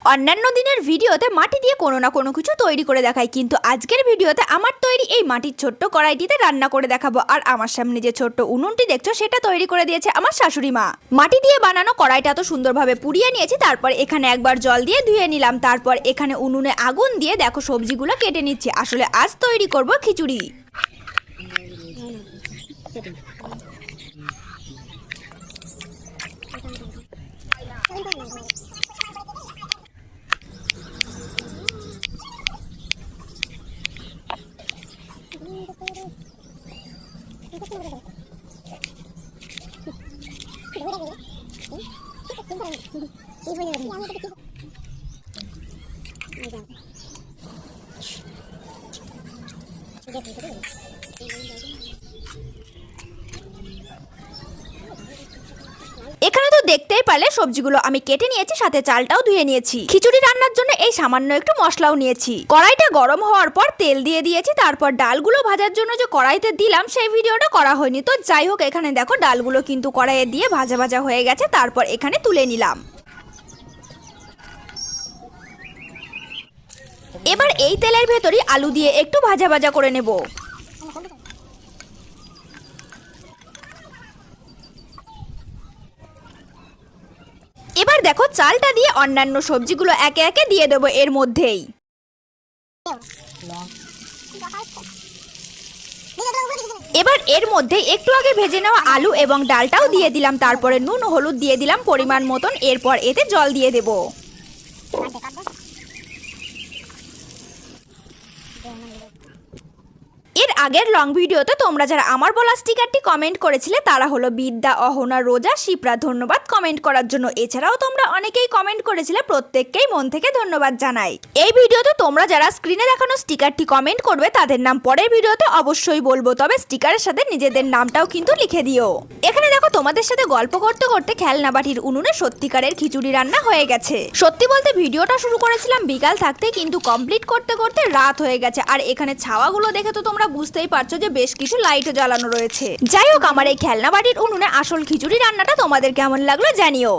অন্যান্য দিনের ভিডিওতে মাটি দিয়ে কোনো না কোনো কিছু তৈরি করে দেখাই, কিন্তু আজকের ভিডিওতে আমার তৈরি এই মাটির ছোট্ট কড়াইটিতে রান্না করে দেখাবো। আর আমার সামনে যে ছোট্ট উনুনটি দেখছো সেটা তৈরি করে দিয়েছে আমার শাশুড়ি মা। মাটি দিয়ে বানানো কড়াইটা তো সুন্দরভাবে পুড়িয়ে নিয়েছি, তারপর এখানে একবার জল দিয়ে ধুয়ে নিলাম, তারপর এখানে উনুনে আগুন দিয়ে দেখো সবজিগুলো কেটে নিচ্ছি। আসলে আজ তৈরি করব খিচুড়ি। এখানে তো দেখতেই পারলে সবজিগুলো আমি কেটে নিয়েছি, সাথে চালটাও ধুয়ে নিয়েছি। খিচুড়ি রান্নার জন্য এই সামান্য একটু মশলাও নিয়েছি। কড়াইটা গরম হওয়ার পর তেল দিয়ে দিয়েছি, তারপর ডালগুলো ভাজার জন্য যে কড়াইতে দিলাম সেই ভিডিওটা করা হয়নি, তো যাই হোক এখানে দেখো ডালগুলো কিন্তু কড়াইয়ে দিয়ে ভাজা ভাজা হয়ে গেছে, তারপর এখানে তুলে নিলাম। এবার এই তেলের ভেতরই আলু দিয়ে একটু ভাজা ভাজা করে নেব। এবার দেখো চালটা দিয়ে অন্যান্য সবজিগুলো একে একে দিয়ে দেবো এর মধ্যেই। এবার এর মধ্যে একটু আগে ভেজে নেওয়া আলু এবং ডালটাও দিয়ে দিলাম, তারপরে নুন হলুদ দিয়ে দিলাম পরিমাণ মতন, এরপর এতে জল দিয়ে দেবো। এর আগের লং ভিডিওতে তোমরা যারা আমার বলা স্টিকারটি কমেন্ট করেছিলে তারা হলো বিদ্যা, অহনা, রোজা, শিপ্রা। ধন্যবাদ কমেন্ট করার জন্য। এছাড়াও তোমরা অনেকেই কমেন্ট করেছিলে, প্রত্যেককেই মন থেকে ধন্যবাদ জানাই। এই ভিডিওতে তোমরা যারা স্ক্রিনে দেখানো স্টিকারটি কমেন্ট করবে তাদের নাম পরের ভিডিওতে অবশ্যই বলবো, তবে স্টিকারের সাথে নিজেদের নামটাও কিন্তু লিখে দিও। এখানে দেখো তোমাদের সাথে গল্প করতে করতে খেলনা বাটির উনুনে সত্যিকারের খিচুড়ি রান্না হয়ে গেছে। সত্যি বলতে ভিডিওটা শুরু করেছিলাম বিকাল থাকতে, কিন্তু কমপ্লিট করতে করতে রাত হয়ে গেছে। আর এখানে ছাওয়াগুলো দেখে তো তোমরা বুঝতেই পারছো যে বেশ কিছু লাইটও জ্বালানো রয়েছে। যাই হোক আমার এই খেলনা বাটির উনুনে আসল খিচুড়ি রান্নাটা তোমাদের কেমন লাগলো জানিও।